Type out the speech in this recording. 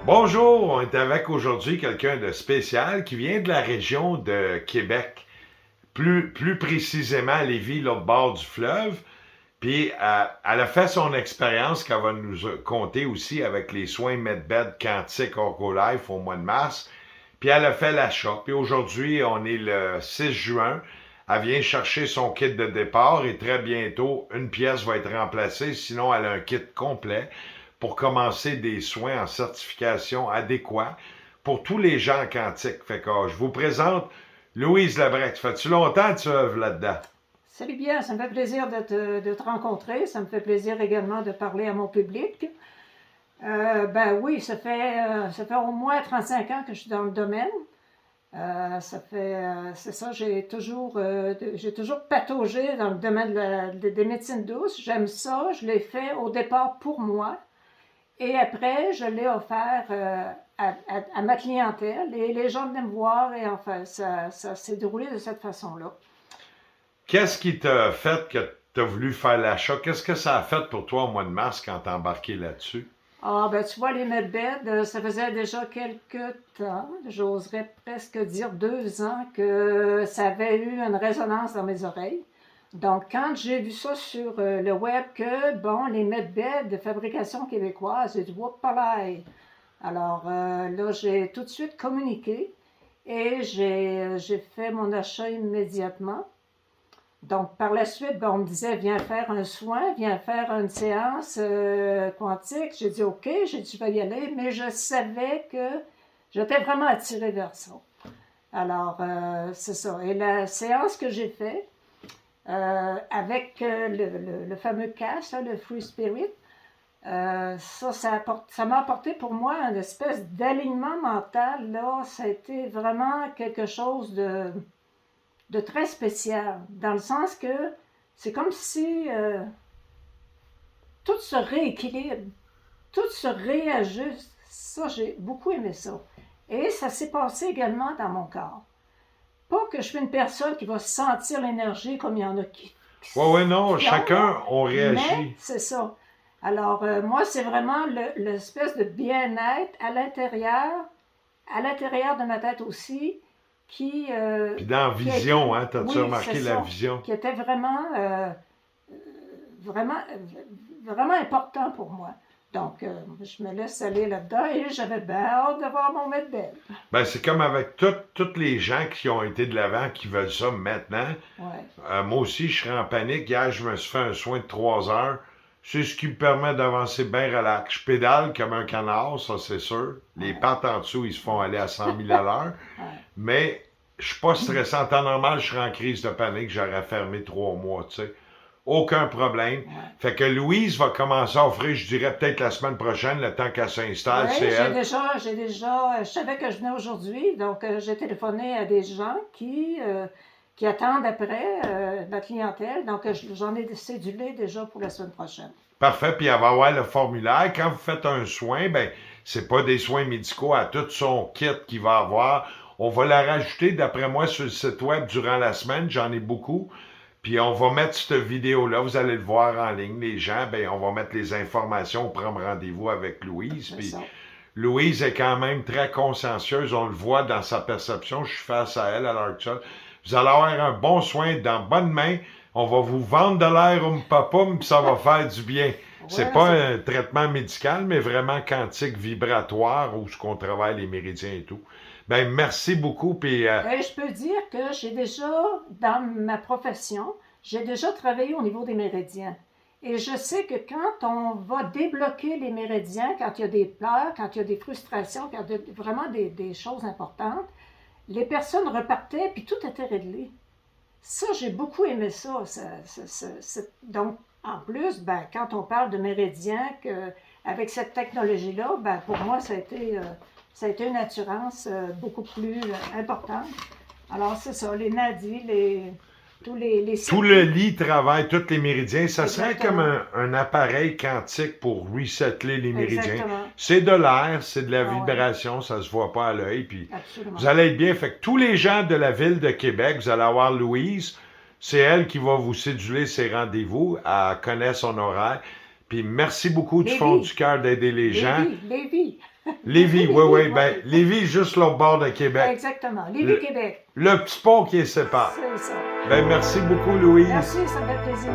Bonjour, on est avec aujourd'hui quelqu'un de spécial qui vient de la région de Québec, plus précisément à Lévis, l'autre bord du fleuve. Puis elle a fait son expérience qu'elle va nous conter aussi avec les soins MedBed Quantique OrcoLife au mois de mars. Puis elle a fait l'achat. Puis aujourd'hui, on est le 6 juin. Elle vient chercher son kit de départ et très bientôt, une pièce va être remplacée. Sinon, elle a un kit complet pour commencer des soins en certification adéquats pour tous les gens en quantique. Fait que je vous présente Louise Labrec. Fais-tu longtemps que tu œuvres là-dedans? Salut bien, ça me fait plaisir de te rencontrer. Ça me fait plaisir également de parler à mon public. Ben oui, ça fait au moins 35 ans que je suis dans le domaine. C'est ça, j'ai toujours pataugé dans le domaine des médecines douces. J'aime ça, je l'ai fait au départ pour moi. Et après, je l'ai offert à ma clientèle. Et les gens venaient me voir et enfin, ça s'est déroulé de cette façon-là. Qu'est-ce qui t'a fait que tu as voulu faire l'achat? Qu'est-ce que ça a fait pour toi au mois de mars quand t'as embarqué là-dessus? Ah, ben tu vois, les medbeds, ça faisait déjà quelques temps, j'oserais presque dire 2 ans, que ça avait eu une résonance dans mes oreilles. Donc, quand j'ai vu ça sur le web, que, bon, les medbeds de fabrication québécoise, j'ai dit, whoopalaï! Alors, là, j'ai tout de suite communiqué et j'ai fait mon achat immédiatement. Donc, par la suite, ben, on me disait, viens faire un soin, viens faire une séance quantique. J'ai dit, OK, j'ai dit, je vais y aller, mais je savais que j'étais vraiment attirée vers ça. Alors, c'est ça. Et la séance que j'ai faite, avec le fameux cash, là, le Free Spirit, ça m'a apporté pour moi une espèce d'alignement mental. Là, ça a été vraiment quelque chose de très spécial, dans le sens que c'est comme si tout se rééquilibre, tout se réajuste. Ça, j'ai beaucoup aimé ça. Et ça s'est passé également dans mon corps. Pas que je suis une personne qui va sentir l'énergie comme il y en a Ouais, non, qui ont, chacun, on mais réagit. c'est ça. Alors, moi, c'est vraiment l'espèce de bien-être à l'intérieur de ma tête aussi, qui, euh, Puis dans qui a été, Vision, hein, t'as-tu oui, c'est remarqué la ça, vision? qui était vraiment, vraiment important pour moi. Donc, je me laisse aller là-dedans et j'avais bien hâte de voir mon maître belle. Ben, c'est comme avec tous les gens qui ont été de l'avant, qui veulent ça maintenant. Ouais, Moi aussi, je serais en panique. Hier, je me suis fait un soin de 3 heures. C'est ce qui me permet d'avancer bien relax. Je pédale comme un canard, ça c'est sûr. Les ouais, pattes en dessous, ils se font aller à 100 000 à l'heure. ouais, Mais je suis pas stressant. En temps normal, je serais en crise de panique. J'aurais fermé 3 mois, tu sais. Aucun problème. ouais. Fait que Louise va commencer à offrir, je dirais peut-être la semaine prochaine, le temps qu'elle s'installe, Oui, c'est elle. je savais que je venais aujourd'hui, donc j'ai téléphoné à des gens qui attendent après ma clientèle, donc j'en ai cédulé déjà pour la semaine prochaine. Parfait, puis elle va avoir le formulaire. Quand vous faites un soin, ben, c'est pas des soins médicaux à tout son kit qu'il va avoir. On va la rajouter, d'après moi, sur le site web durant la semaine. J'en ai beaucoup. Puis on va mettre cette vidéo-là, vous allez le voir en ligne. Les gens, ben, on va mettre les informations, prendre rendez-vous avec Louise. C'est Puis ça. Louise est quand même très consciencieuse. On le voit dans sa perception. Je suis face à elle à l'heure actuelle. Vous allez avoir un bon soin dans bonne main. On va vous vendre de l'air papum, puis ça va faire du bien. C'est Ouais, pas un traitement médical, mais vraiment quantique vibratoire où ce qu'on travaille les méridiens et tout. Ben merci beaucoup, puis je peux dire que dans ma profession, j'ai déjà travaillé au niveau des méridiens. Et je sais que quand on va débloquer les méridiens, quand il y a des pleurs, quand il y a des frustrations, quand il y a vraiment des choses importantes, les personnes repartaient puis tout était réglé. Ça, j'ai beaucoup aimé ça. Donc, en plus, ben, quand on parle de méridiens, avec cette technologie-là, ben, pour moi, ça a été une assurance beaucoup plus importante. Alors, c'est ça, les nadis, tous les tout le circuits. lit travaille, tous les méridiens. Ça serait comme Exactement. un appareil quantique pour resetter les méridiens. Exactement. C'est de l'air, c'est de la Ah ouais, vibration, ça se voit pas à l'œil. Puis vous absolument. allez être bien. Fait que tous les gens de la ville de Québec, vous allez avoir Louise. C'est elle qui va vous séduire ses rendez-vous. Elle connaît son horaire. Puis merci beaucoup du fond Lévis, du cœur d'aider les gens. Lévis, Lévis. Lévis, oui, oui. Ben, Lévis, juste l'autre bord de Québec. Exactement. Lévis-Québec. Le petit pont qui les sépare. C'est ça. Ben, merci beaucoup, Louise. Merci, ça me fait plaisir.